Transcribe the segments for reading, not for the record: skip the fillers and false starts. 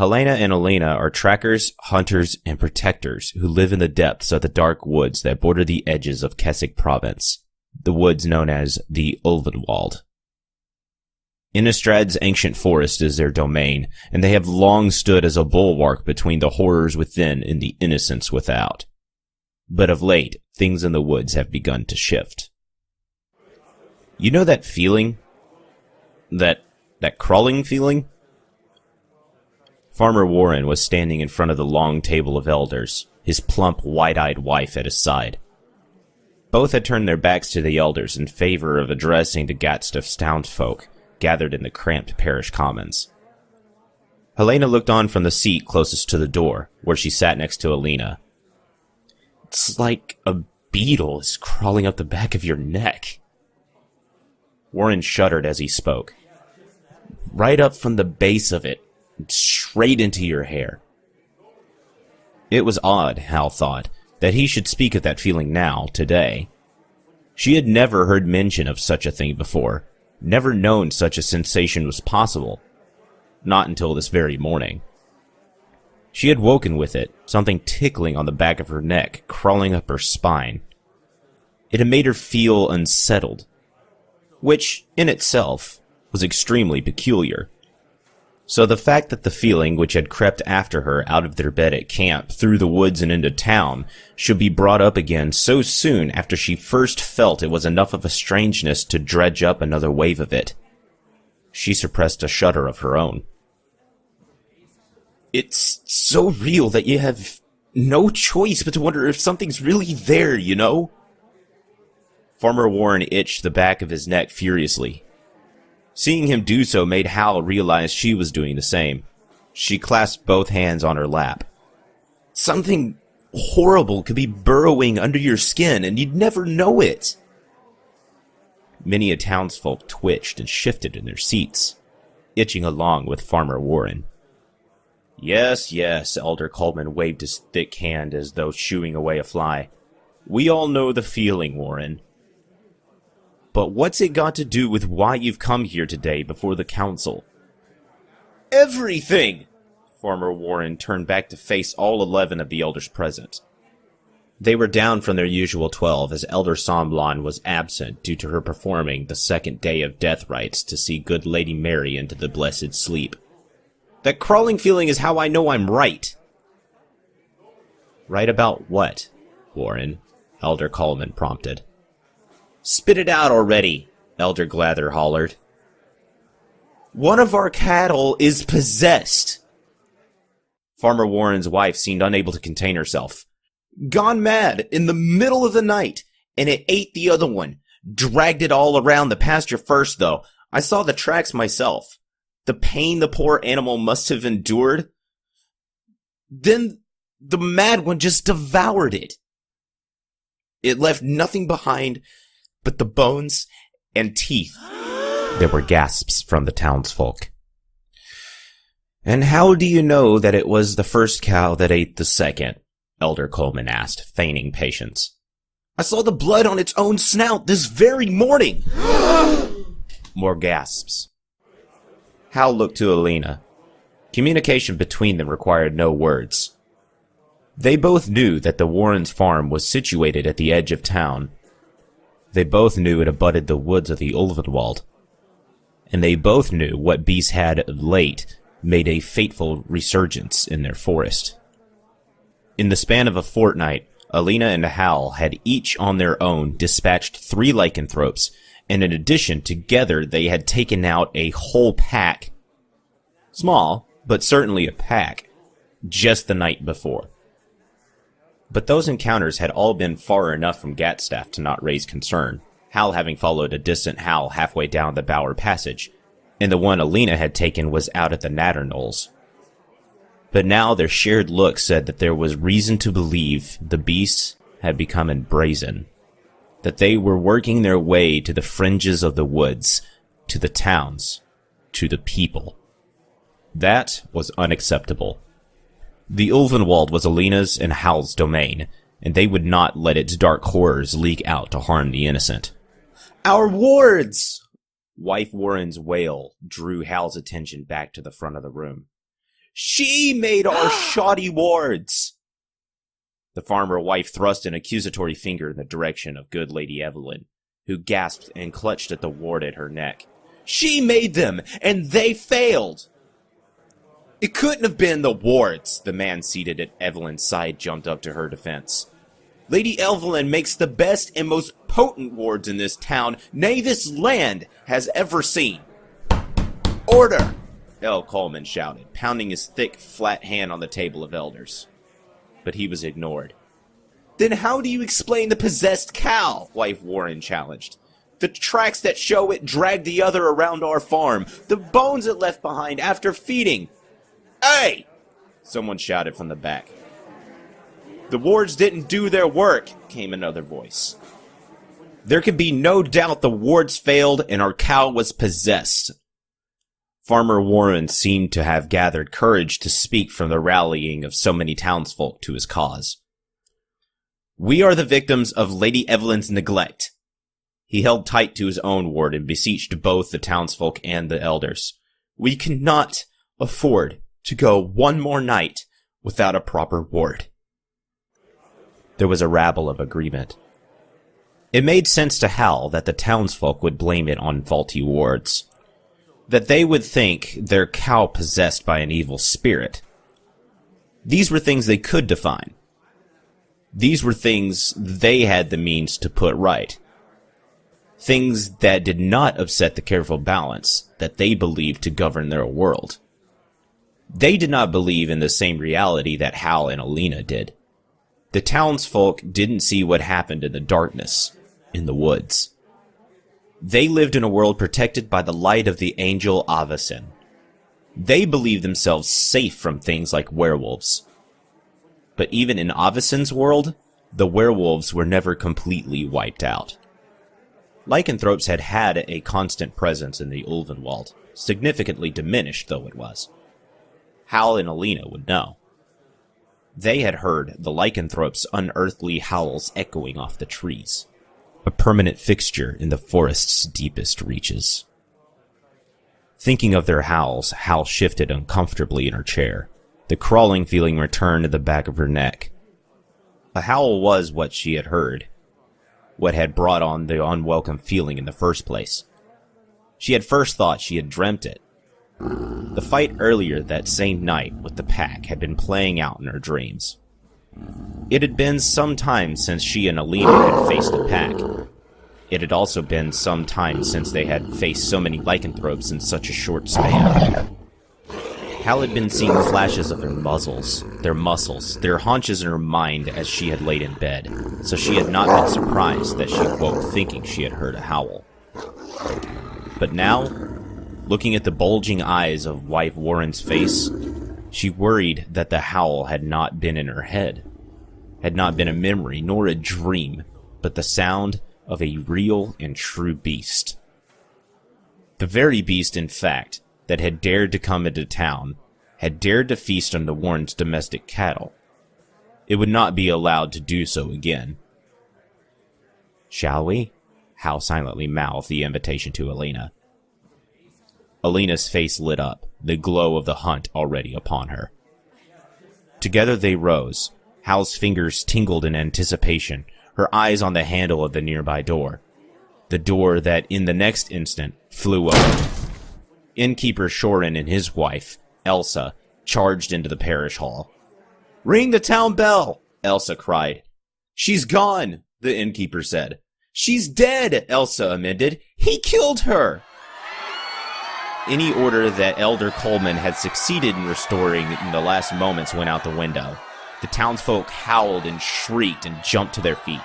Halana and Alena are trackers, hunters, and protectors who live in the depths of the dark woods that border the edges of Keswick province, the woods known as the Ulvenwald. Innistrad's ancient forest is their domain, and they have long stood as a bulwark between the horrors within and the innocence without. But of late, things in the woods have begun to shift. You know that feeling? That crawling feeling? Farmer Warren was standing in front of the long table of elders, his plump, wide-eyed wife at his side. Both had turned their backs to the elders in favor of addressing the Gatstaf's townsfolk, gathered in the cramped parish commons. Helena looked on from the seat closest to the door, where she sat next to Alena. "It's like a beetle is crawling up the back of your neck." Warren shuddered as he spoke. "Right up from the base of it, straight into your hair." It was odd, Hal thought, that he should speak of that feeling now, today. She had never heard mention of such a thing before, never known such a sensation was possible. Not until this very morning. She had woken with it, something tickling on the back of her neck, crawling up her spine. It had made her feel unsettled, which, in itself, was extremely peculiar. So the fact that the feeling which had crept after her out of their bed at camp, through the woods and into town, should be brought up again so soon after she first felt it was enough of a strangeness to dredge up another wave of it. She suppressed a shudder of her own. "It's so real that you have no choice but to wonder if something's really there, you know?" Farmer Warren itched the back of his neck furiously. Seeing him do so made Hal realize she was doing the same. She clasped both hands on her lap. "Something horrible could be burrowing under your skin, and you'd never know it." Many a townsfolk twitched and shifted in their seats, itching along with Farmer Warren. Yes, Elder Coleman waved his thick hand as though shooing away a fly. "We all know the feeling, Warren. But what's it got to do with why you've come here today before the council?" "Everything!" Farmer Warren turned back to face all 11 of the elders present. They were down from their usual 12 as Elder Somblon was absent due to her performing the second day of death rites to see good Lady Mary into the blessed sleep. "That crawling feeling is how I know I'm right." "Right about what, Warren?" Elder Coleman prompted. "Spit it out already," Elder Glather hollered. "One of our cattle is possessed." Farmer Warren's wife seemed unable to contain herself. "Gone mad in the middle of the night, and it ate the other one. Dragged it all around the pasture first, though. I saw the tracks myself. The pain the poor animal must have endured. Then the mad one just devoured it. It left nothing behind but the bones and teeth." There were gasps from the townsfolk. "And how do you know that it was the first cow that ate the second?" Elder Coleman asked, feigning patience. "I saw the blood on its own snout this very morning." More gasps. Hal looked to Alena. Communication between them required no words. They both knew that the Warrens' farm was situated at the edge of town. They both knew it abutted the woods of the Ulvenwald. And they both knew what beasts had of late made a fateful resurgence in their forest. In the span of a fortnight, Alena and Hal had each on their own dispatched 3 lycanthropes, and in addition, together they had taken out a whole pack. Small, but certainly a pack, just the night before. But those encounters had all been far enough from Gatstaf to not raise concern, Hal having followed a distant howl halfway down the Bower Passage, and the one Alena had taken was out at the Natter Knolls. But now their shared look said that there was reason to believe the beasts had become brazen, that they were working their way to the fringes of the woods, to the towns, to the people. That was unacceptable. The Ulvenwald was Alena's and Hal's domain, and they would not let its dark horrors leak out to harm the innocent. "Our wards!" Wife Warren's wail drew Hal's attention back to the front of the room. She made our shoddy wards! The farmer wife thrust an accusatory finger in the direction of good Lady Evelyn, who gasped and clutched at the ward at her neck. She made them, and they failed! It couldn't have been the wards, the man seated at Evelyn's side jumped up to her defense. Lady Evelyn makes the best and most potent wards in this town, nay, this land, has ever seen. Order! L. Coleman shouted, pounding his thick, flat hand on the table of elders. But he was ignored. Then how do you explain the possessed cow? Wife Warren challenged. The tracks that show it dragged the other around our farm. The bones it left behind after feeding. Hey! Someone shouted from the back. The wards didn't do their work, came another voice. There could be no doubt the wards failed and our cow was possessed. Farmer Warren seemed to have gathered courage to speak from the rallying of so many townsfolk to his cause. We are the victims of Lady Evelyn's neglect. He held tight to his own ward and beseeched both the townsfolk and the elders. We cannot afford to go one more night without a proper ward. There was a rabble of agreement. It made sense to Hal that the townsfolk would blame it on faulty wards, that they would think their cow possessed by an evil spirit. These were things they could define. These were things they had the means to put right. Things that did not upset the careful balance that they believed to govern their world. They did not believe in the same reality that Hal and Alena did. The townsfolk didn't see what happened in the darkness, in the woods. They lived in a world protected by the light of the angel Avacyn. They believed themselves safe from things like werewolves. But even in Avacyn's world, the werewolves were never completely wiped out. Lycanthropes had had a constant presence in the Ulvenwald, significantly diminished though it was. Hal and Alena would know. They had heard the lycanthropes' unearthly howls echoing off the trees, a permanent fixture in the forest's deepest reaches. Thinking of their howls, Hal shifted uncomfortably in her chair. The crawling feeling returned to the back of her neck. A howl was what she had heard, what had brought on the unwelcome feeling in the first place. She had first thought she had dreamt it. The fight earlier that same night with the pack had been playing out in her dreams. It had been some time since she and Alena had faced a pack. It had also been some time since they had faced so many lycanthropes in such a short span. Hal had been seeing flashes of their muscles, their haunches in her mind as she had laid in bed, so she had not been surprised that she woke thinking she had heard a howl. But now, looking at the bulging eyes of wife Warren's face, she worried that the howl had not been in her head, had not been a memory nor a dream, but the sound of a real and true beast. The very beast, in fact, that had dared to come into town, had dared to feast on the Warrens' domestic cattle. It would not be allowed to do so again. Shall we? Hal silently mouthed the invitation to Alena. Alena's face lit up, the glow of the hunt already upon her. Together they rose. Hal's fingers tingled in anticipation, her eyes on the handle of the nearby door. The door that, in the next instant, flew open. Innkeeper Shorin and his wife, Elsa, charged into the parish hall. "Ring the town bell!" Elsa cried. "She's gone," the innkeeper said. "She's dead," Elsa amended. "He killed her!" Any order that Elder Coleman had succeeded in restoring in the last moments went out the window. The townsfolk howled and shrieked and jumped to their feet.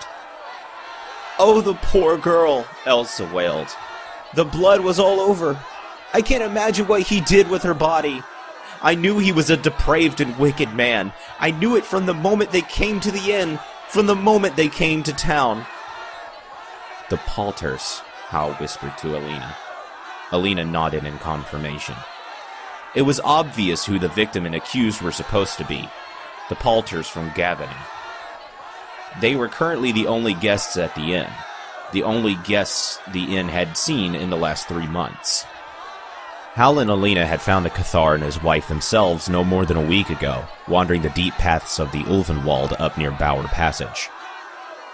"Oh, the poor girl," Elsa wailed. "The blood was all over. I can't imagine what he did with her body. I knew he was a depraved and wicked man. I knew it from the moment they came to the inn, from the moment they came to town." "The palters," Hal whispered to Alena. Alena nodded in confirmation. It was obvious who the victim and accused were supposed to be. The palters from Gavany. They were currently the only guests at the inn. The only guests the inn had seen in the last 3 months. Hal and Alena had found the Cathar and his wife themselves no more than a week ago, wandering the deep paths of the Ulvenwald up near Bower Passage.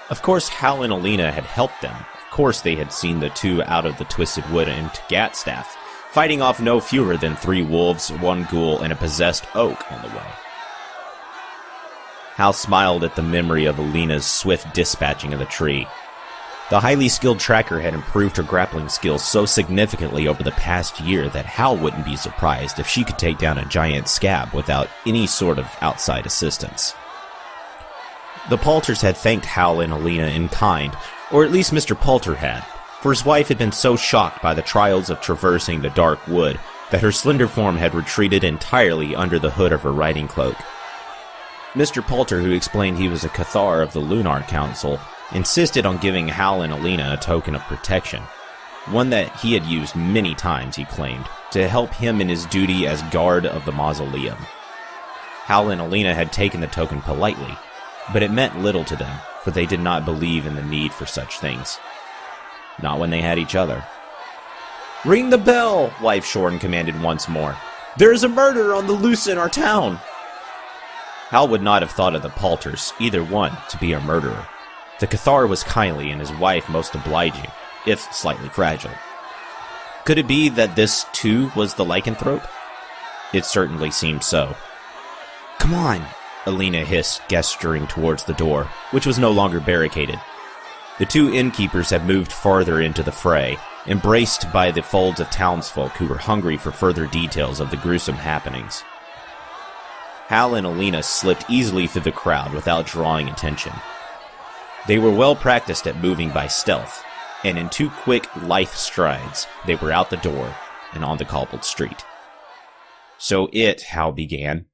Of course, Hal and Alena had helped them. Of course, they had seen the two out of the Twisted Wood into Gatstaf, fighting off no fewer than 3 wolves, 1 ghoul, and a possessed oak on the way. Hal smiled at the memory of Alena's swift dispatching of the tree. The highly skilled tracker had improved her grappling skills so significantly over the past year that Hal wouldn't be surprised if she could take down a giant scab without any sort of outside assistance. The Palters had thanked Hal and Alena in kind, or at least Mr. Palter had, for his wife had been so shocked by the trials of traversing the dark wood that her slender form had retreated entirely under the hood of her riding cloak. Mr. Palter, who explained he was a Cathar of the Lunar Council, insisted on giving Hal and Alena a token of protection, one that he had used many times, he claimed, to help him in his duty as guard of the mausoleum. Hal and Alena had taken the token politely, but it meant little to them, for they did not believe in the need for such things. Not when they had each other. "Ring the bell!" Wife Shorin commanded once more. "There is a murder on the loose in our town!" Hal would not have thought of the Palters, either one, to be a murderer. The Cathar was kindly and his wife most obliging, if slightly fragile. Could it be that this, too, was the lycanthrope? It certainly seemed so. "Come on," Alena hissed, gesturing towards the door, which was no longer barricaded. The 2 innkeepers had moved farther into the fray, embraced by the folds of townsfolk who were hungry for further details of the gruesome happenings. Hal and Alena slipped easily through the crowd without drawing attention. They were well practiced at moving by stealth, and in 2 quick, lithe strides, they were out the door and on the cobbled street. "So it," Hal began.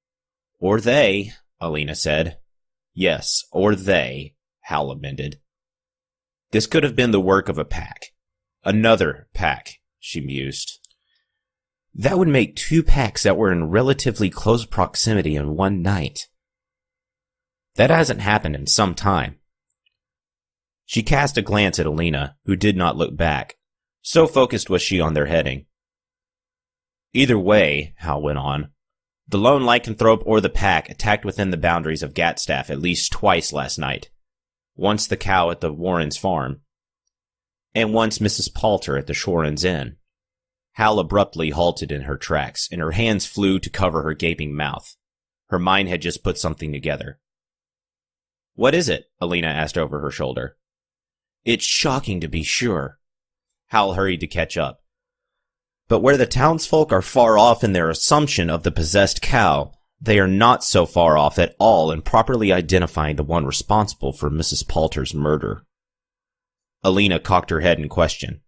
"Or they," Alena said. "Yes, or they," Hal amended. "This could have been the work of a pack. Another pack," she mused. "That would make 2 packs that were in relatively close proximity in one night. That hasn't happened in some time." She cast a glance at Alena, who did not look back. So focused was she on their heading. "Either way," Hal went on, "the lone lycanthrope or the pack attacked within the boundaries of Gatstaf at least twice last night. Once the cow at the Warrens' farm, and once Mrs. Palter at the Shorin's Inn." Hal abruptly halted in her tracks, and her hands flew to cover her gaping mouth. Her mind had just put something together. "What is it?" Alena asked over her shoulder. "It's shocking, to be sure." Hal hurried to catch up. "But where the townsfolk are far off in their assumption of the possessed cow, they are not so far off at all in properly identifying the one responsible for Mrs. Palter's murder." Alena cocked her head in question.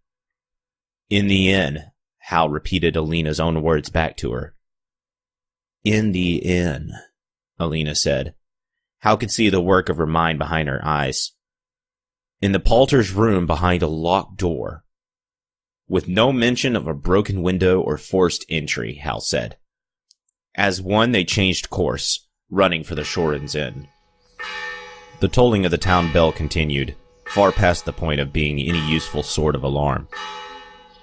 "In the inn," Hal repeated Alena's own words back to her. "In the inn," Alena said. Hal could see the work of her mind behind her eyes. "In the Palter's room behind a locked door. With no mention of a broken window or forced entry," Hal said. As one, they changed course, running for the Shorin's Inn. The tolling of the town bell continued, far past the point of being any useful sort of alarm.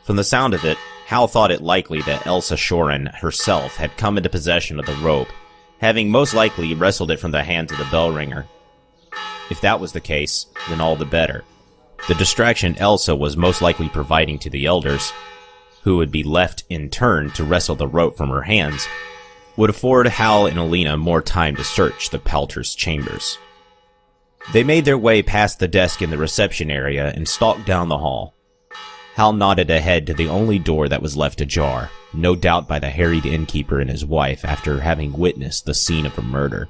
From the sound of it, Hal thought it likely that Elsa Shorin herself had come into possession of the rope, having most likely wrestled it from the hands of the bell ringer. If that was the case, then all the better. The distraction Elsa was most likely providing to the elders, who would be left in turn to wrestle the rope from her hands, would afford Hal and Alena more time to search the Palters' chambers. They made their way past the desk in the reception area and stalked down the hall. Hal nodded ahead to the only door that was left ajar, no doubt by the harried innkeeper and his wife after having witnessed the scene of a murder.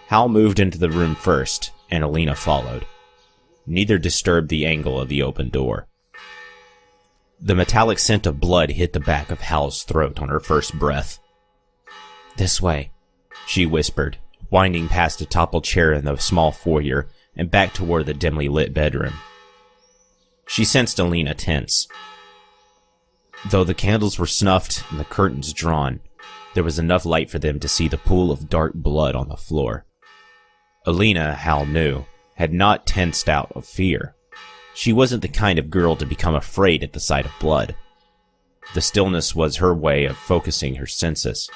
Hal moved into the room first, and Alena followed. Neither disturbed the angle of the open door. The metallic scent of blood hit the back of Hal's throat on her first breath. "This way," she whispered, winding past a toppled chair in the small foyer and back toward the dimly lit bedroom. She sensed Alena tense. Though the candles were snuffed and the curtains drawn, there was enough light for them to see the pool of dark blood on the floor. Alena, Hal knew, had not tensed out of fear. She wasn't the kind of girl to become afraid at the sight of blood. The stillness was her way of focusing her senses.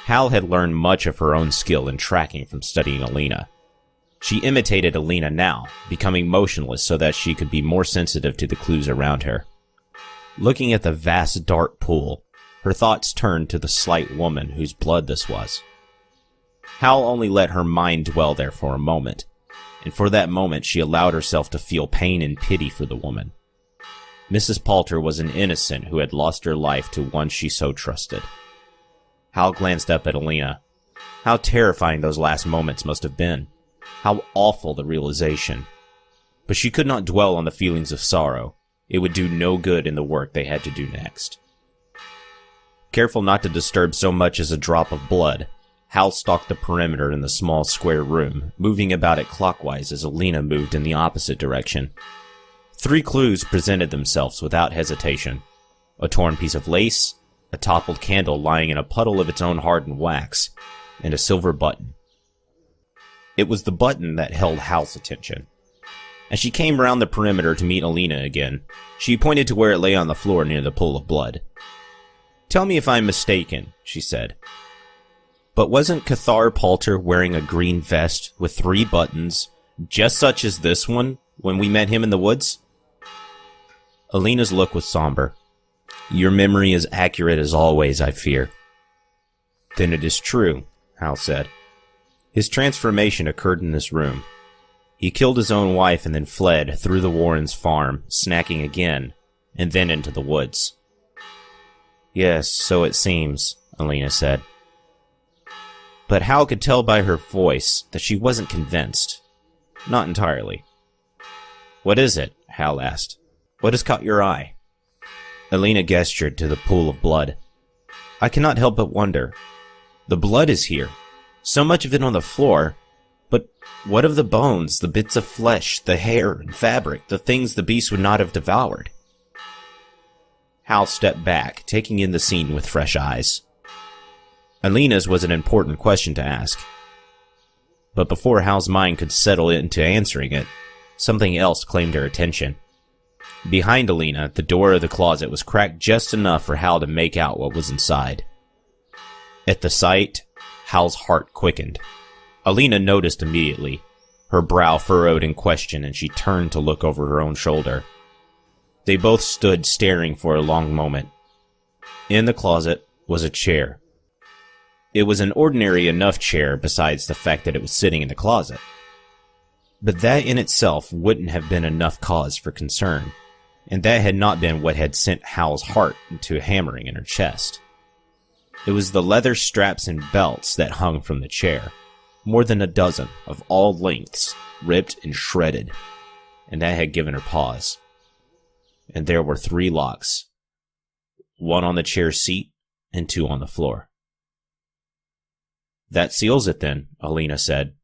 Hal had learned much of her own skill in tracking from studying Alena. She imitated Alena now, becoming motionless so that she could be more sensitive to the clues around her. Looking at the vast dark pool, her thoughts turned to the slight woman whose blood this was. Hal only let her mind dwell there for a moment, and for that moment she allowed herself to feel pain and pity for the woman. Mrs. Palter was an innocent who had lost her life to one she so trusted. Hal glanced up at Alena. How terrifying those last moments must have been. How awful the realization. But she could not dwell on the feelings of sorrow. It would do no good in the work they had to do next. Careful not to disturb so much as a drop of blood, Hal stalked the perimeter in the small square room, moving about it clockwise as Alena moved in the opposite direction. 3 clues presented themselves without hesitation. A torn piece of lace, a toppled candle lying in a puddle of its own hardened wax, and a silver button. It was the button that held Hal's attention. As she came round the perimeter to meet Alena again, she pointed to where it lay on the floor near the pool of blood. "Tell me if I'm mistaken," she said. "But wasn't Cathar Palter wearing a green vest with 3 buttons, just such as this one, when we met him in the woods?" Alena's look was somber. "Your memory is accurate as always, I fear." "Then it is true," Hal said. "His transformation occurred in this room. He killed his own wife and then fled through the Warrens' farm, snacking again, and then into the woods." "Yes, so it seems," Alena said. But Hal could tell by her voice that she wasn't convinced. Not entirely. "What is it?" Hal asked. "What has caught your eye?" Alena gestured to the pool of blood. "I cannot help but wonder. The blood is here. So much of it on the floor. But what of the bones, the bits of flesh, the hair and fabric, the things the beast would not have devoured?" Hal stepped back, taking in the scene with fresh eyes. Alena's was an important question to ask. But before Hal's mind could settle into answering it, something else claimed her attention. Behind Alena, the door of the closet was cracked just enough for Hal to make out what was inside. At the sight, Hal's heart quickened. Alena noticed immediately. Her brow furrowed in question, and she turned to look over her own shoulder. They both stood staring for a long moment. In the closet was a chair. It was an ordinary enough chair besides the fact that it was sitting in the closet. But that in itself wouldn't have been enough cause for concern, and that had not been what had sent Hal's heart into a hammering in her chest. It was the leather straps and belts that hung from the chair, more than a dozen of all lengths, ripped and shredded, and that had given her pause. And there were 3 locks, 1 on the chair seat and 2 on the floor. "That seals it then," Alena said.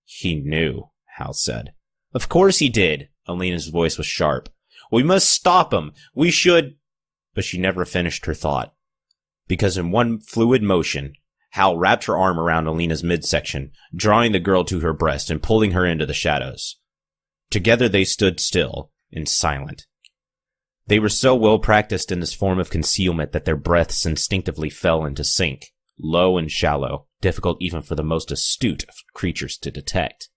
"He knew," Hal said. "Of course he did." Alena's voice was sharp. "We must stop him. We should—" But she never finished her thought. Because in one fluid motion, Hal wrapped her arm around Alena's midsection, drawing the girl to her breast and pulling her into the shadows. Together they stood still and silent. They were so well practiced in this form of concealment that their breaths instinctively fell into sync, low and shallow, difficult even for the most astute of creatures to detect.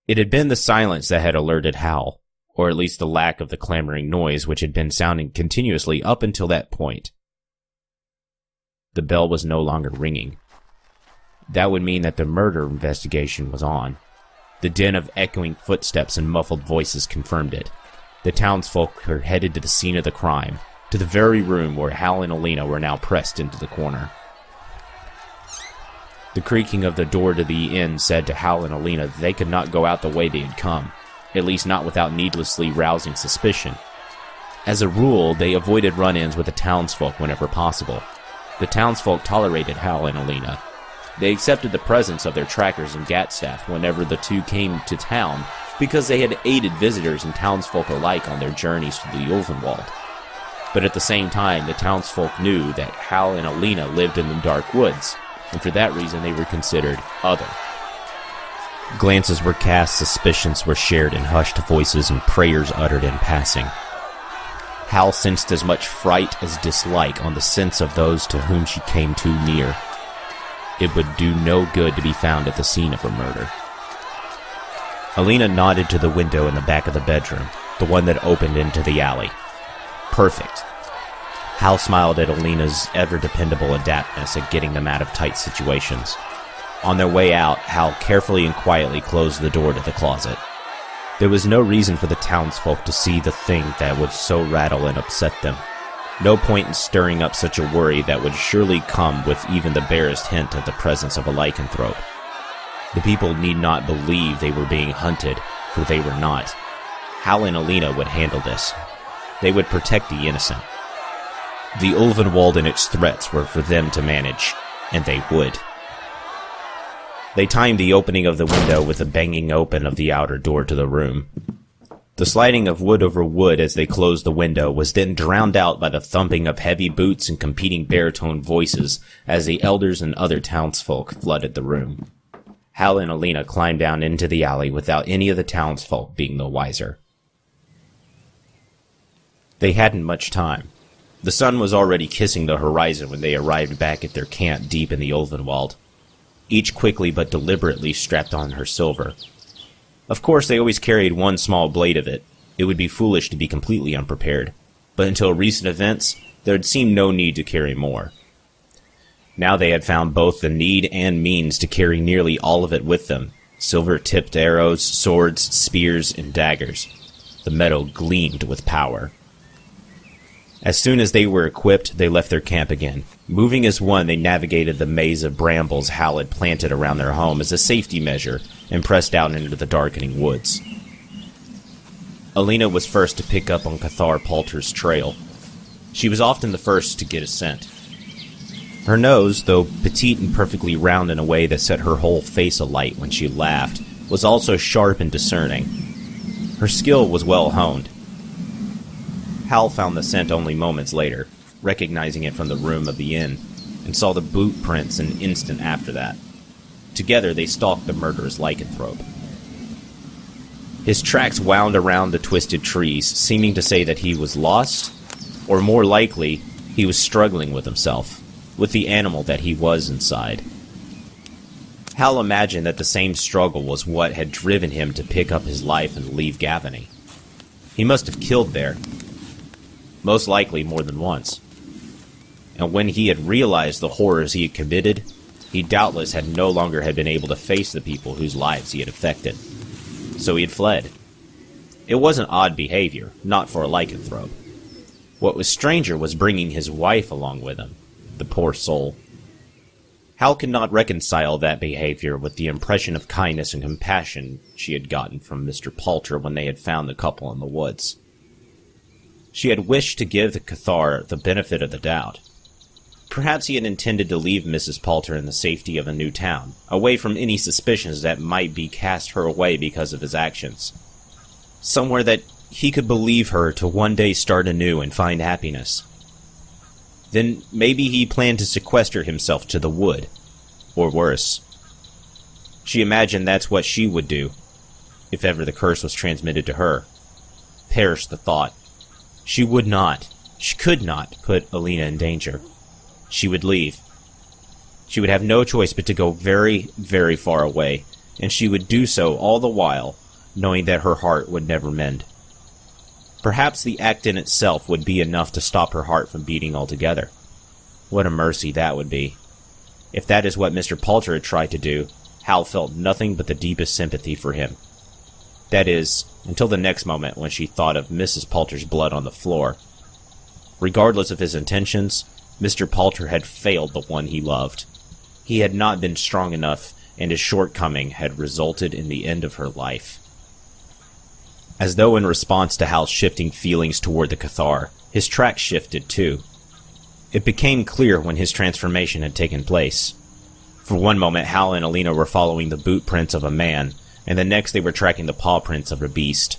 It had been the silence that had alerted Hal, or at least the lack of the clamoring noise which had been sounding continuously up until that point. The bell was no longer ringing. That would mean that the murder investigation was on. The din of echoing footsteps and muffled voices confirmed it. The townsfolk were headed to the scene of the crime, to the very room where Hal and Alena were now pressed into the corner. The creaking of the door to the inn said to Hal and Alena that they could not go out the way they had come, at least not without needlessly rousing suspicion. As a rule, they avoided run-ins with the townsfolk whenever possible. The townsfolk tolerated Hal and Alena. They accepted the presence of their trackers and Gatstaf whenever the two came to town because they had aided visitors and townsfolk alike on their journeys to the Ulvenwald. But at the same time, the townsfolk knew that Hal and Alena lived in the dark woods, and for that reason they were considered other. Glances were cast, suspicions were shared in hushed voices, and prayers uttered in passing. Hal sensed as much fright as dislike on the sense of those to whom she came too near. It would do no good to be found at the scene of her murder. Alena nodded to the window in the back of the bedroom, the one that opened into the alley. Perfect. Hal smiled at Alena's ever-dependable adaptness at getting them out of tight situations. On their way out, Hal carefully and quietly closed the door to the closet. There was no reason for the townsfolk to see the thing that would so rattle and upset them. No point in stirring up such a worry that would surely come with even the barest hint of the presence of a lycanthrope. The people need not believe they were being hunted, for they were not. Hal and Alena would handle this. They would protect the innocent. The Ulvenwald and its threats were for them to manage, and they would. They timed the opening of the window with the banging open of the outer door to the room. The sliding of wood over wood as they closed the window was then drowned out by the thumping of heavy boots and competing baritone voices as the elders and other townsfolk flooded the room. Hal and Alena climbed down into the alley without any of the townsfolk being the wiser. They hadn't much time. The sun was already kissing the horizon when they arrived back at their camp deep in the Ulvenwald. Each quickly but deliberately strapped on her silver. Of course, they always carried one small blade of it. It would be foolish to be completely unprepared. But until recent events, there had seemed no need to carry more. Now they had found both the need and means to carry nearly all of it with them. Silver-tipped arrows, swords, spears, and daggers. The metal gleamed with power. As soon as they were equipped, they left their camp again. Moving as one, they navigated the maze of brambles Hal had planted around their home as a safety measure and pressed out into the darkening woods. Alena was first to pick up on Cathar Palter's trail. She was often the first to get a scent. Her nose, though petite and perfectly round in a way that set her whole face alight when she laughed, was also sharp and discerning. Her skill was well honed. Hal found the scent only moments later, recognizing it from the room of the inn, and saw the boot prints an instant after that. Together they stalked the murderous lycanthrope. His tracks wound around the twisted trees, seeming to say that he was lost, or more likely, he was struggling with himself, with the animal that he was inside. Hal imagined that the same struggle was what had driven him to pick up his life and leave Gavany. He must have killed there, most likely more than once. And when he had realized the horrors he had committed, he doubtless had no longer had been able to face the people whose lives he had affected. So he had fled. It wasn't odd behavior, not for a lycanthrope. What was stranger was bringing his wife along with him, the poor soul. Hal could not reconcile that behavior with the impression of kindness and compassion she had gotten from Mr. Palter when they had found the couple in the woods. She had wished to give the Cathar the benefit of the doubt. Perhaps he had intended to leave Mrs. Palter in the safety of a new town, away from any suspicions that might be cast her way because of his actions. Somewhere that he could believe her to one day start anew and find happiness. Then maybe he planned to sequester himself to the wood, or worse. She imagined that's what she would do, if ever the curse was transmitted to her. Perish the thought. She would not, she could not put Alena in danger. She would leave. She would have no choice but to go very, very far away, and she would do so all the while, knowing that her heart would never mend. Perhaps the act in itself would be enough to stop her heart from beating altogether. What a mercy that would be. If that is what Mr. Palter had tried to do, Hal felt nothing but the deepest sympathy for him. That is, until the next moment when she thought of Mrs. Palter's blood on the floor. Regardless of his intentions, Mr. Palter had failed the one he loved. He had not been strong enough, and his shortcoming had resulted in the end of her life. As though in response to Hal's shifting feelings toward the Cathar, his tracks shifted too. It became clear when his transformation had taken place. For one moment, Hal and Alena were following the boot prints of a man, and the next they were tracking the paw prints of a beast.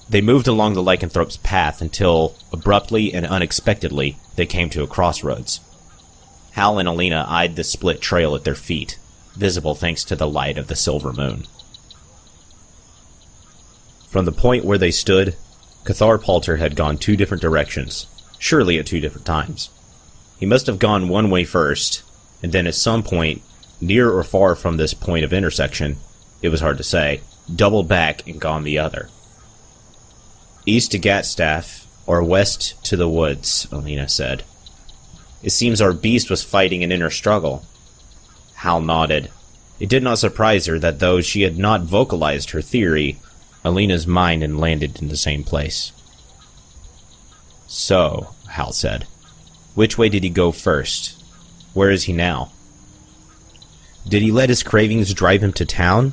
They moved along the lycanthrope's path until, abruptly and unexpectedly, they came to a crossroads. Hal and Alena eyed the split trail at their feet, visible thanks to the light of the silver moon. From the point where they stood, Cathar Palter had gone 2 different directions, surely at 2 different times. He must have gone one way first, and then at some point, near or far from this point of intersection, it was hard to say, doubled back and gone the other. East to Gatstaf, or west to the woods, Alena said. It seems our beast was fighting an inner struggle. Hal nodded. It did not surprise her that though she had not vocalized her theory, Alena's mind had landed in the same place. So, Hal said, which way did he go first? Where is he now? Did he let his cravings drive him to town,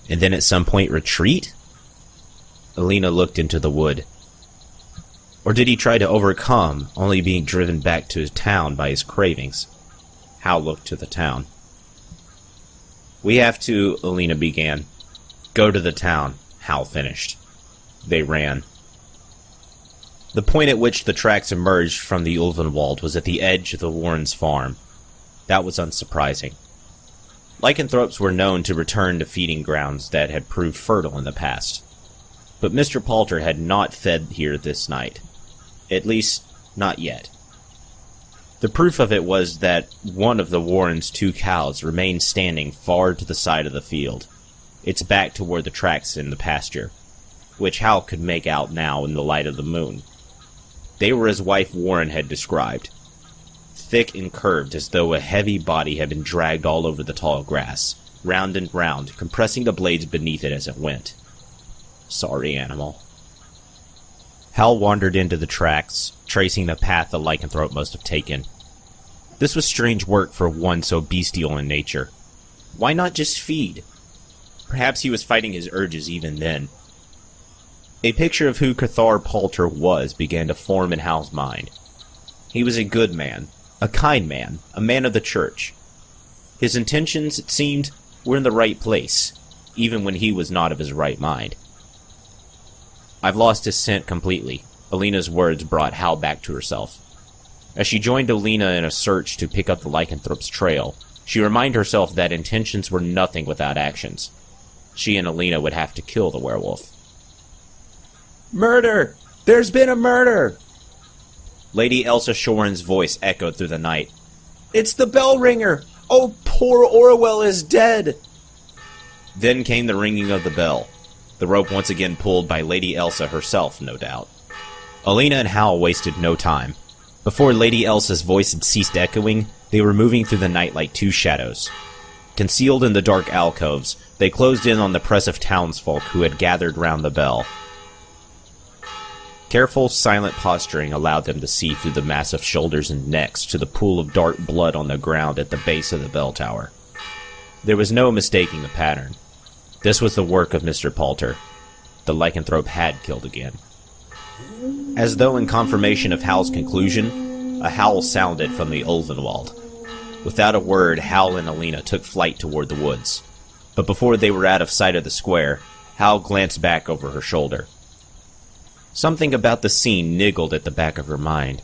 and then at some point retreat? Alena looked into the wood. Or did he try to overcome, only being driven back to his town by his cravings? Hal looked to the town. We have to, Alena began. Go to the town, Hal finished. They ran. The point at which the tracks emerged from the Ulvenwald was at the edge of the Warrens' farm. That was unsurprising. Lycanthropes were known to return to feeding grounds that had proved fertile in the past. But Mr. Palter had not fed here this night. At least, not yet. The proof of it was that one of the Warrens' 2 cows remained standing far to the side of the field, its back toward the tracks in the pasture, which Hal could make out now in the light of the moon. They were as wife Warren had described, thick and curved as though a heavy body had been dragged all over the tall grass, round and round, compressing the blades beneath it as it went. Sorry animal. Hal wandered into the tracks, tracing the path the lycanthrope must have taken. This was strange work for one so bestial in nature. Why not just feed? Perhaps he was fighting his urges even then. A picture of who Cathar Palter was began to form in Hal's mind. He was a good man, a kind man, a man of the church. His intentions, it seemed, were in the right place, even when he was not of his right mind. I've lost his scent completely, Alena's words brought Hal back to herself. As she joined Alena in a search to pick up the lycanthrope's trail, she reminded herself that intentions were nothing without actions. She and Alena would have to kill the werewolf. Murder! There's been a murder! Lady Elsa Shoren's voice echoed through the night. It's the bell ringer! Oh, poor Orwell is dead! Then came the ringing of the bell. The rope once again pulled by Lady Elsa herself, no doubt. Alena and Hal wasted no time. Before Lady Elsa's voice had ceased echoing, they were moving through the night like 2 shadows. Concealed in the dark alcoves, they closed in on the press of townsfolk who had gathered round the bell. Careful, silent posturing allowed them to see through the massive shoulders and necks to the pool of dark blood on the ground at the base of the bell tower. There was no mistaking the pattern. This was the work of Mr. Palter. The lycanthrope had killed again. As though in confirmation of Hal's conclusion, a howl sounded from the Ulvenwald. Without a word, Hal and Alena took flight toward the woods. But before they were out of sight of the square, Hal glanced back over her shoulder. Something about the scene niggled at the back of her mind.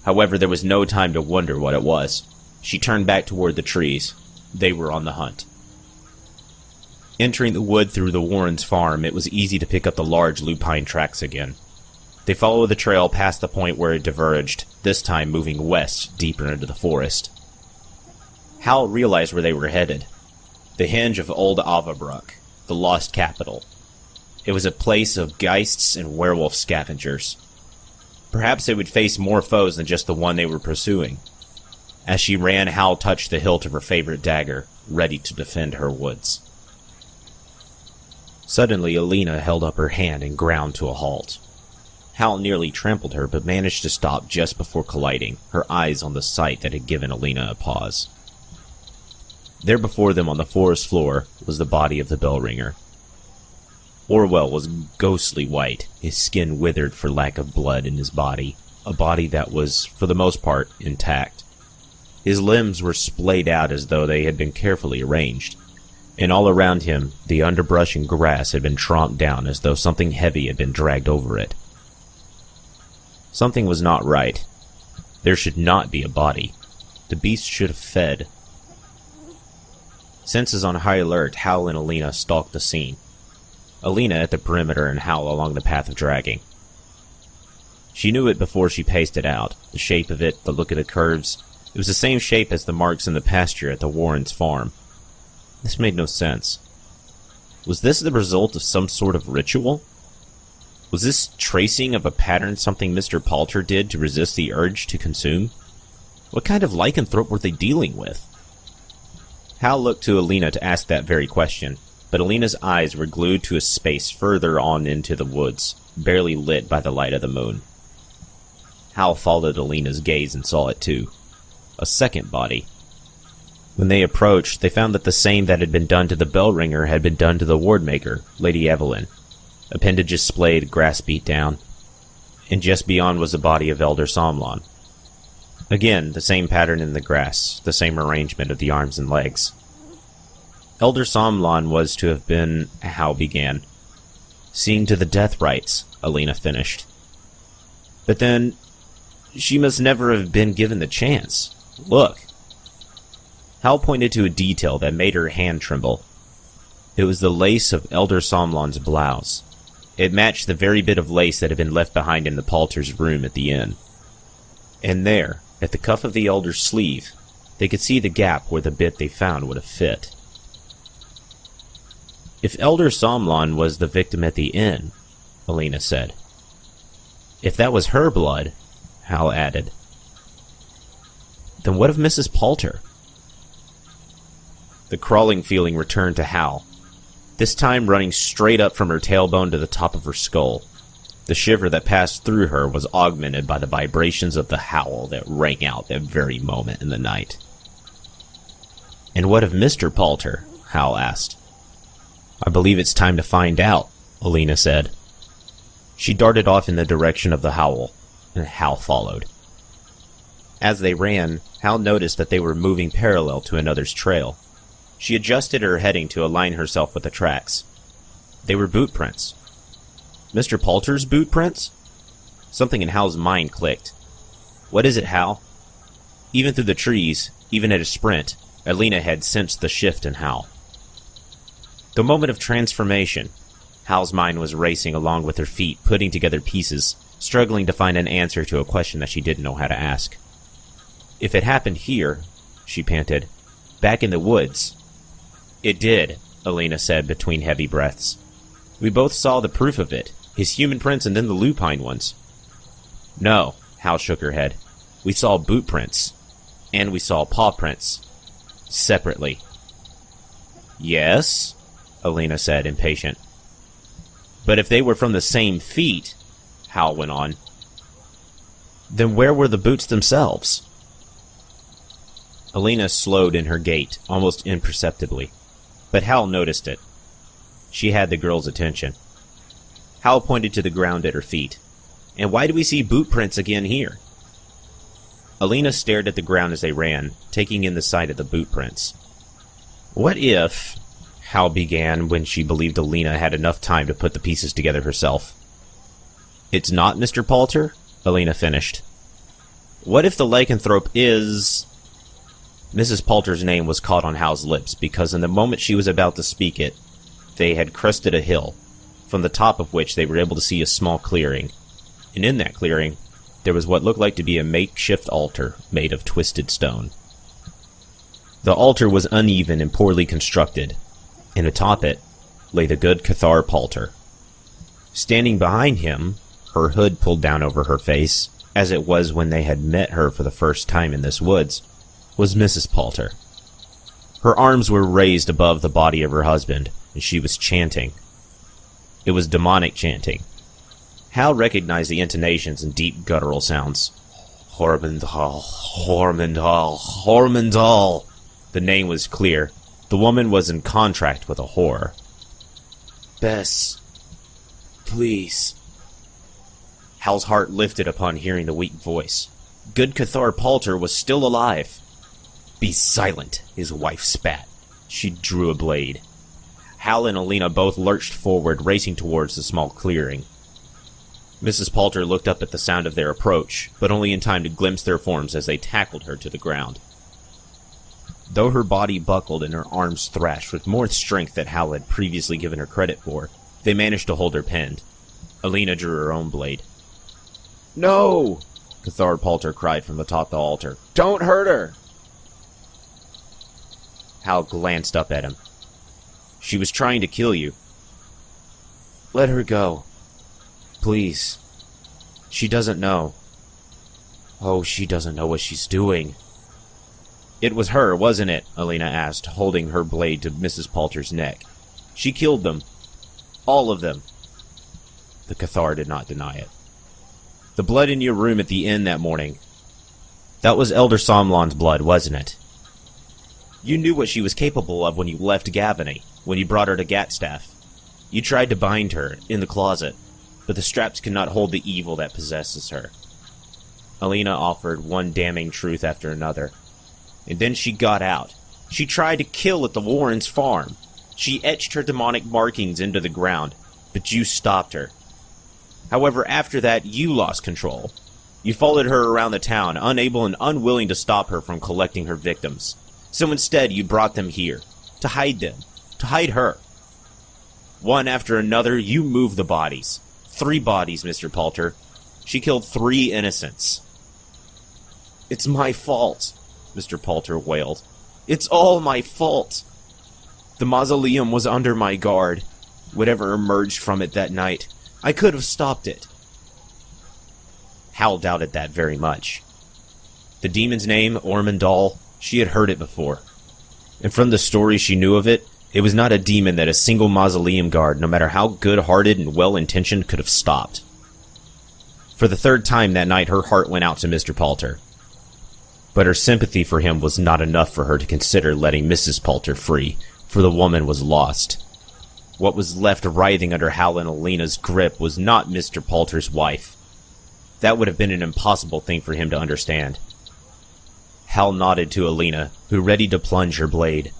However, there was no time to wonder what it was. She turned back toward the trees. They were on the hunt. Entering the wood through the Warrens' farm, it was easy to pick up the large lupine tracks again. They followed the trail past the point where it diverged, this time moving west, deeper into the forest. Hal realized where they were headed. The hinge of Old Avabruck, the lost capital. It was a place of geists and werewolf scavengers. Perhaps they would face more foes than just the one they were pursuing. As she ran, Hal touched the hilt of her favorite dagger, ready to defend her woods. Suddenly, Alena held up her hand and ground to a halt. Hal nearly trampled her, but managed to stop just before colliding, her eyes on the sight that had given Alena a pause. There before them on the forest floor was the body of the bell ringer. Orwell was ghostly white, his skin withered for lack of blood in his body, a body that was, for the most part, intact. His limbs were splayed out as though they had been carefully arranged, and all around him the underbrush and grass had been tromped down as though something heavy had been dragged over it. Something was not right. There should not be a body. The beast should have fed. Senses on high alert, Hal and Alena stalked the scene. Alena at the perimeter and Hal along the path of dragging. She knew it before she paced it out. The shape of it, the look of the curves. It was the same shape as the marks in the pasture at the Warrens' farm. This made no sense. Was this the result of some sort of ritual? Was this tracing of a pattern something Mr. Palter did to resist the urge to consume? What kind of lycanthrope were they dealing with? Hal looked to Alena to ask that very question, but Alena's eyes were glued to a space further on into the woods, barely lit by the light of the moon. Hal followed Alena's gaze and saw it too. A second body. When they approached, they found that the same that had been done to the bell ringer had been done to the wardmaker, Lady Evelyn. Appendages splayed, grass beat down, and just beyond was the body of Elder Somlon. Again, the same pattern in the grass, the same arrangement of the arms and legs. Elder Somlon was to have been, Hal began. Seeing to the death rites, Alena finished. But then, she must never have been given the chance. Look. Hal pointed to a detail that made her hand tremble. It was the lace of Elder Somlon's blouse. It matched the very bit of lace that had been left behind in the Palter's room at the inn. And there, at the cuff of the Elder's sleeve, they could see the gap where the bit they found would have fit. If Elder Somlon was the victim at the inn, Alena said. If that was her blood, Hal added. Then what of Mrs. Palter? The crawling feeling returned to Hal, this time running straight up from her tailbone to the top of her skull. The shiver that passed through her was augmented by the vibrations of the howl that rang out that very moment in the night. And what of Mr. Palter? Hal asked. I believe it's time to find out, Alena said. She darted off in the direction of the howl, and Hal followed. As they ran, Hal noticed that they were moving parallel to another's trail. She adjusted her heading to align herself with the tracks. They were boot prints. Mr. Palter's boot prints? Something in Hal's mind clicked. What is it, Hal? Even through the trees, even at a sprint, Alena had sensed the shift in Hal. The moment of transformation. Hal's mind was racing along with her feet, putting together pieces, struggling to find an answer to a question that she didn't know how to ask. If it happened here, she panted, back in the woods. It did, Alena said between heavy breaths. We both saw the proof of it, his human prints and then the lupine ones. No, Hal shook her head. We saw boot prints, and we saw paw prints, separately. Yes, Alena said, impatient. But if they were from the same feet, Hal went on, then where were the boots themselves? Alena slowed in her gait, almost imperceptibly, but Hal noticed it. She had the girl's attention. Hal pointed to the ground at her feet. And why do we see boot prints again here? Alena stared at the ground as they ran, taking in the sight of the boot prints. What if, Hal began when she believed Alena had enough time to put the pieces together herself. It's not Mr. Palter? Alena finished. What if the lycanthrope is... Mrs. Palter's name was caught on Hal's lips, because in the moment she was about to speak it, they had crested a hill, from the top of which they were able to see a small clearing. And in that clearing, there was what looked like to be a makeshift altar made of twisted stone. The altar was uneven and poorly constructed, and atop it lay the good Cathar Palter. Standing behind him, her hood pulled down over her face, as it was when they had met her for the first time in this woods, was Mrs. Palter. Her arms were raised above the body of her husband, and she was chanting. It was demonic chanting. Hal recognized the intonations and deep guttural sounds. Hormundal, Hormundal, Hormundal. The name was clear. The woman was in contract with a whore. Bess, please. Hal's heart lifted upon hearing the weak voice. Good Cathar Palter was still alive. Be silent, his wife spat. She drew a blade. Hal and Alena both lurched forward, racing towards the small clearing. Mrs. Palter looked up at the sound of their approach, but only in time to glimpse their forms as they tackled her to the ground. Though her body buckled and her arms thrashed with more strength than Hal had previously given her credit for, they managed to hold her pinned. Alena drew her own blade. No! Cathar Palter cried from atop the altar. Don't hurt her! Hal glanced up at him. She was trying to kill you. Let her go. Please. She doesn't know. Oh, she doesn't know what she's doing. It was her, wasn't it? Alena asked, holding her blade to Mrs. Palter's neck. She killed them. All of them. The Cathar did not deny it. The blood in your room at the inn that morning. That was Elder Somlon's blood, wasn't it? You knew what she was capable of when you left Gavany, when you brought her to Gatstaf. You tried to bind her, in the closet, but the straps could not hold the evil that possesses her. Alena offered one damning truth after another. And then she got out. She tried to kill at the Warrens' farm. She etched her demonic markings into the ground, but you stopped her. However, after that, you lost control. You followed her around the town, unable and unwilling to stop her from collecting her victims. So instead, you brought them here, to hide them, to hide her. One after another, you moved the bodies. 3 bodies, Mr. Palter. She killed 3 innocents. It's my fault, Mr. Palter wailed. It's all my fault. The mausoleum was under my guard. Whatever emerged from it that night, I could have stopped it. Hal doubted that very much. The demon's name, Ormondal, she had heard it before. And from the stories she knew of it, it was not a demon that a single mausoleum guard, no matter how good-hearted and well-intentioned, could have stopped. For the 3rd time that night, her heart went out to Mr. Palter. But her sympathy for him was not enough for her to consider letting Mrs. Palter free, for the woman was lost. What was left writhing under Hal and Alena's grip was not Mr. Palter's wife. That would have been an impossible thing for him to understand. Hal nodded to Alena, who readied to plunge her blade.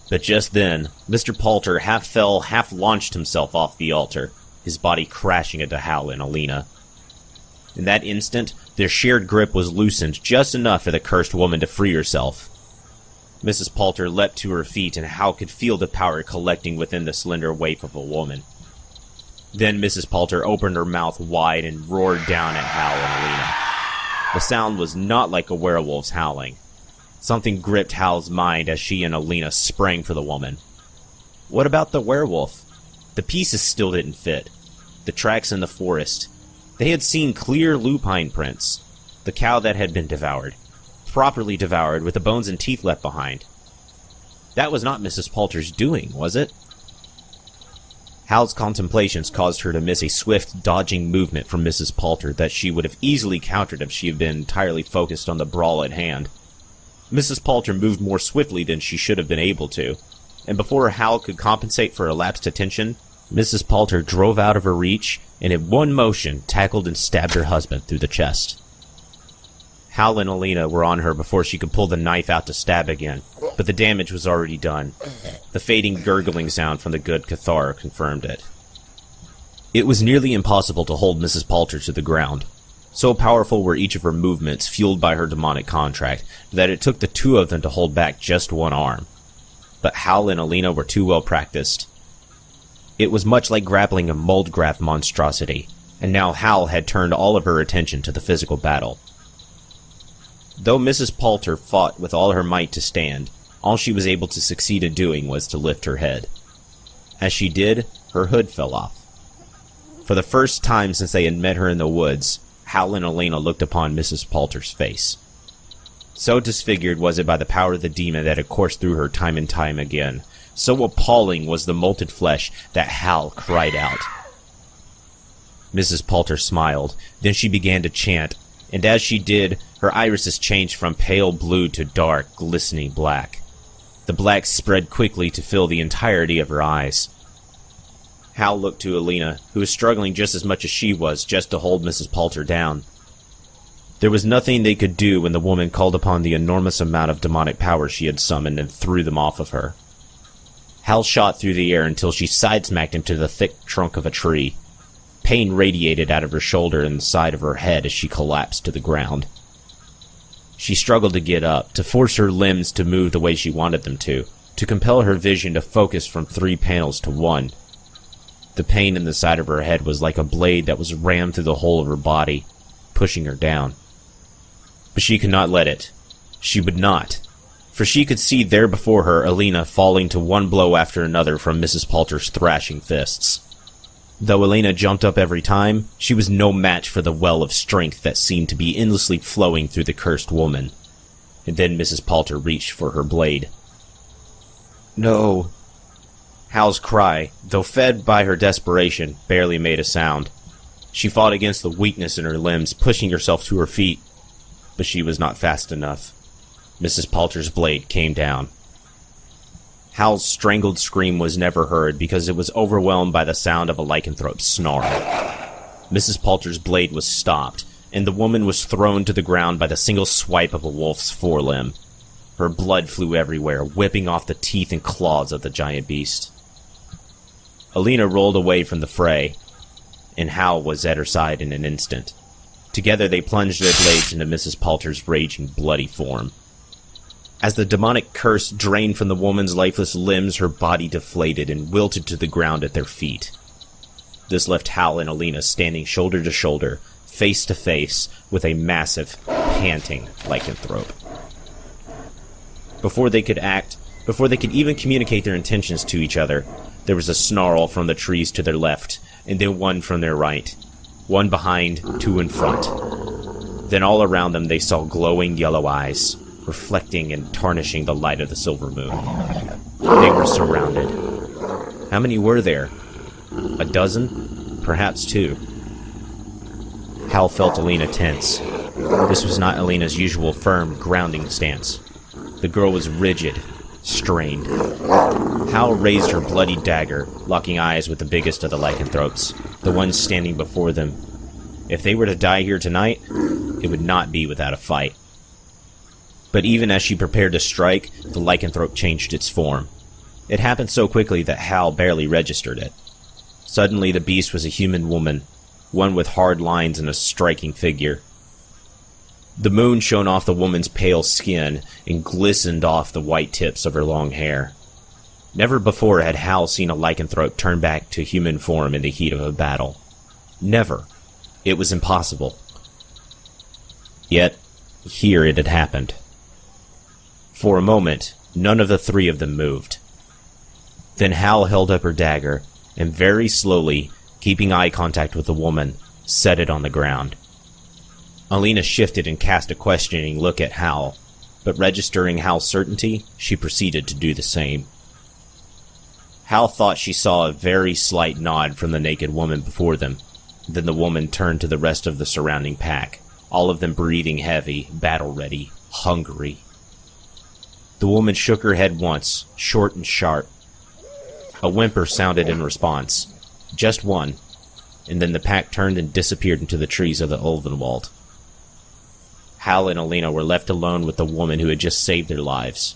But just then, Mr. Palter half fell, half launched himself off the altar, his body crashing into Hal and Alena. In that instant, their shared grip was loosened just enough for the cursed woman to free herself. Mrs. Palter leapt to her feet, and Hal could feel the power collecting within the slender waif of a woman. Then Mrs. Palter opened her mouth wide and roared down at Hal and Alena. The sound was not like a werewolf's howling. Something gripped Hal's mind as she and Alena sprang for the woman. What about the werewolf? The pieces still didn't fit. The tracks in the forest. They had seen clear lupine prints. The cow that had been devoured. Properly devoured, with the bones and teeth left behind. That was not Mrs. Palter's doing, was it? Hal's contemplations caused her to miss a swift, dodging movement from Mrs. Palter that she would have easily countered if she had been entirely focused on the brawl at hand. Mrs. Palter moved more swiftly than she should have been able to, and before Hal could compensate for elapsed attention, Mrs. Palter drove out of her reach and in one motion tackled and stabbed her husband through the chest. Hal and Alena were on her before she could pull the knife out to stab again, but the damage was already done. The fading gurgling sound from the good Cathar confirmed it. It was nearly impossible to hold Mrs. Palter to the ground. So powerful were each of her movements, fueled by her demonic contract, that it took the 2 of them to hold back just one arm. But Hal and Alena were too well practiced. It was much like grappling a mold-graft monstrosity, and now Hal had turned all of her attention to the physical battle. Though Mrs. Palter fought with all her might to stand, all she was able to succeed in doing was to lift her head. As she did, her hood fell off. For the first time since they had met her in the woods, Hal and Alena looked upon Mrs. Palter's face. So disfigured was it by the power of the demon that had coursed through her time and time again. So appalling was the molted flesh that Hal cried out. Mrs. Palter smiled, then she began to chant, and as she did, her irises changed from pale blue to dark, glistening black. The black spread quickly to fill the entirety of her eyes. Hal looked to Alena, who was struggling just as much as she was just to hold Mrs. Palter down. There was nothing they could do when the woman called upon the enormous amount of demonic power she had summoned and threw them off of her. Hal shot through the air until she sidesmacked him to the thick trunk of a tree. Pain radiated out of her shoulder and the side of her head as she collapsed to the ground. She struggled to get up, to force her limbs to move the way she wanted them to compel her vision to focus from 3 panels to 1. The pain in the side of her head was like a blade that was rammed through the whole of her body. pushing her down. But she could not let it. She would not. For she could see there before her Alena falling to one blow after another from Mrs. Palter's thrashing fists. Though Alena jumped up every time, she was no match for the well of strength that seemed to be endlessly flowing through the cursed woman. And then Mrs. Palter reached for her blade. "No." Hal's cry, though fed by her desperation, barely made a sound. She fought against the weakness in her limbs, pushing herself to her feet. But she was not fast enough. Mrs. Palter's blade came down. Hal's strangled scream was never heard because it was overwhelmed by the sound of a lycanthrope's snarl. Mrs. Palter's blade was stopped, and the woman was thrown to the ground by the single swipe of a wolf's forelimb. Her blood flew everywhere, whipping off the teeth and claws of the giant beast. Alena rolled away from the fray, and Hal was at her side in an instant. Together they plunged their blades into Mrs. Palter's raging, bloody form. As the demonic curse drained from the woman's lifeless limbs, her body deflated and wilted to the ground at their feet. This left Hal and Alena standing shoulder to shoulder, face to face, with a massive, panting lycanthrope. Before they could act, before they could even communicate their intentions to each other, there was a snarl from the trees to their left, and then one from their right. One behind, two in front. Then all around them they saw glowing yellow eyes, reflecting and tarnishing the light of the silver moon. They were surrounded. How many were there? A dozen? Perhaps two. Hal felt Alena tense. This was not Alena's usual firm, grounding stance. The girl was rigid, strained. Hal raised her bloody dagger, locking eyes with the biggest of the lycanthropes, the one standing before them. If they were to die here tonight, it would not be without a fight. But even as she prepared to strike, the lycanthrope changed its form. It happened so quickly that Hal barely registered it. Suddenly the beast was a human woman, one with hard lines and a striking figure. The moon shone off the woman's pale skin and glistened off the white tips of her long hair. Never before had Hal seen a lycanthrope turn back to human form in the heat of a battle. Never. It was impossible. Yet, here it had happened. For a moment, none of the three of them moved. Then Hal held up her dagger, and very slowly, keeping eye contact with the woman, set it on the ground. Alena shifted and cast a questioning look at Hal, but registering Hal's certainty, she proceeded to do the same. Hal thought she saw a very slight nod from the naked woman before them. Then the woman turned to the rest of the surrounding pack, all of them breathing heavy, battle-ready, hungry. The woman shook her head once, short and sharp. A whimper sounded in response. Just one, and then the pack turned and disappeared into the trees of the Ulvenwald. Hal and Alena were left alone with the woman who had just saved their lives.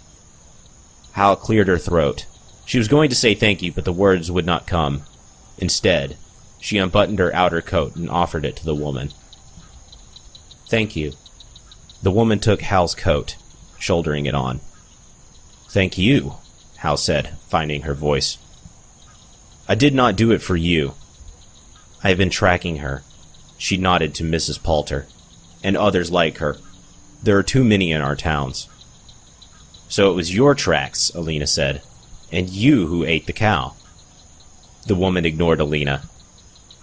Hal cleared her throat. She was going to say thank you, but the words would not come. Instead, she unbuttoned her outer coat and offered it to the woman. "Thank you." The woman took Hal's coat, shouldering it on. "Thank you," Hal said, finding her voice. "I did not do it for you. I have been tracking her." She nodded to Mrs. Palter. "And others like her. There are too many in our towns." "So it was your tracks," Alena said, "and you who ate the cow." The woman ignored Alena.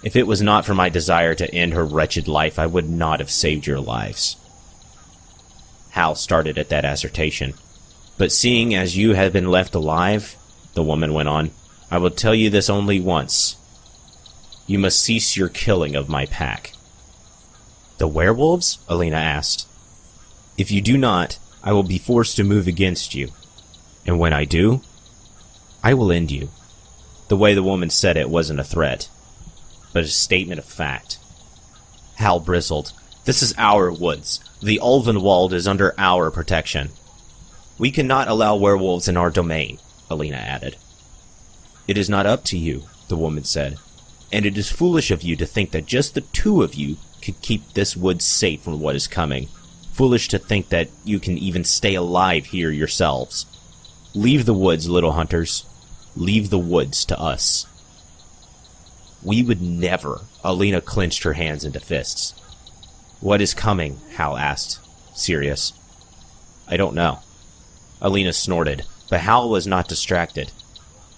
"If it was not for my desire to end her wretched life, I would not have saved your lives." Hal started at that assertion. "But seeing as you have been left alive," the woman went on, "I will tell you this only once. You must cease your killing of my pack." "The werewolves?" Alena asked. "If you do not, I will be forced to move against you. And when I do, I will end you." The way the woman said it wasn't a threat, but a statement of fact. Hal bristled. "This is our woods. The Ulvenwald is under our protection." "We cannot allow werewolves in our domain," Alena added. "It is not up to you," the woman said. "And it is foolish of you to think that just the two of you could keep this wood safe from what is coming. Foolish to think that you can even stay alive here yourselves. Leave the woods, little hunters. Leave the woods to us." "We would never," Alena clenched her hands into fists. What is coming? Hal asked, serious. I don't know. Alena snorted, but Hal was not distracted.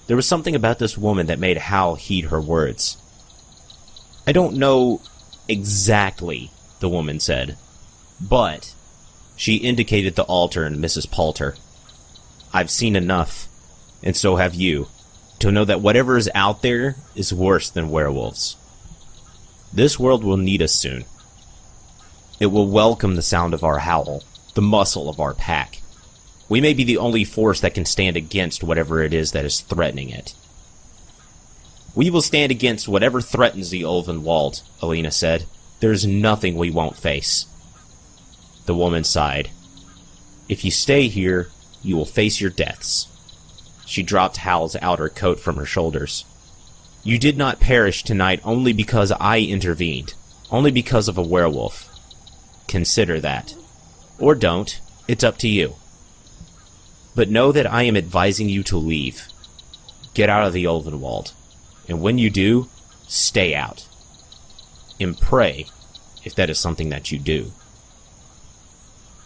There was something about this woman that made Hal heed her words. I don't know exactly, the woman said, but she indicated the altar and Mrs. Poulter. I've seen enough, and so have you, to know that whatever is out there is worse than werewolves. This world will need us soon. It will welcome the sound of our howl, the muscle of our pack. We may be the only force that can stand against whatever it is that is threatening it. We will stand against whatever threatens the Ulvenwald, Alena said. There is nothing we won't face. The woman sighed. If you stay here, you will face your deaths. She dropped Hal's outer coat from her shoulders. You did not perish tonight only because I intervened, only because of a werewolf. Consider that. Or don't. It's up to you. But know that I am advising you to leave. Get out of the Ulvenwald. And when you do, stay out. And pray, if that is something that you do.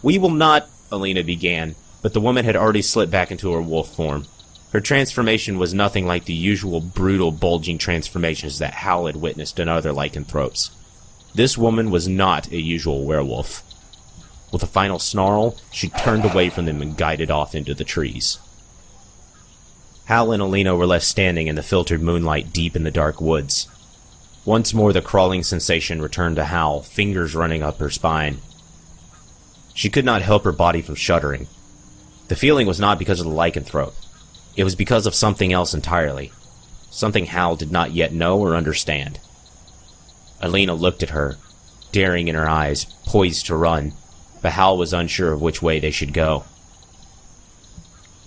We will not, Alena began, but the woman had already slipped back into her wolf form. Her transformation was nothing like the usual brutal, bulging transformations that Hal had witnessed in other lycanthropes. This woman was not a usual werewolf. With a final snarl, she turned away from them and guided off into the trees. Hal and Alena were left standing in the filtered moonlight deep in the dark woods. Once more the crawling sensation returned to Hal, fingers running up her spine. She could not help her body from shuddering. The feeling was not because of the lycanthrope. It was because of something else entirely. Something Hal did not yet know or understand. Alena looked at her, daring in her eyes, poised to run, but Hal was unsure of which way they should go.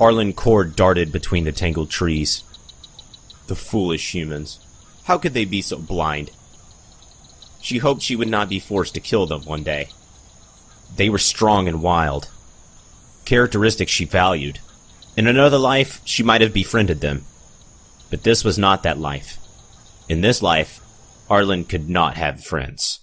Arlen Cord darted between the tangled trees. The foolish humans. How could they be so blind? She hoped she would not be forced to kill them one day. They were strong and wild. Characteristics she valued. In another life, she might have befriended them. But this was not that life. In this life, Arlen could not have friends.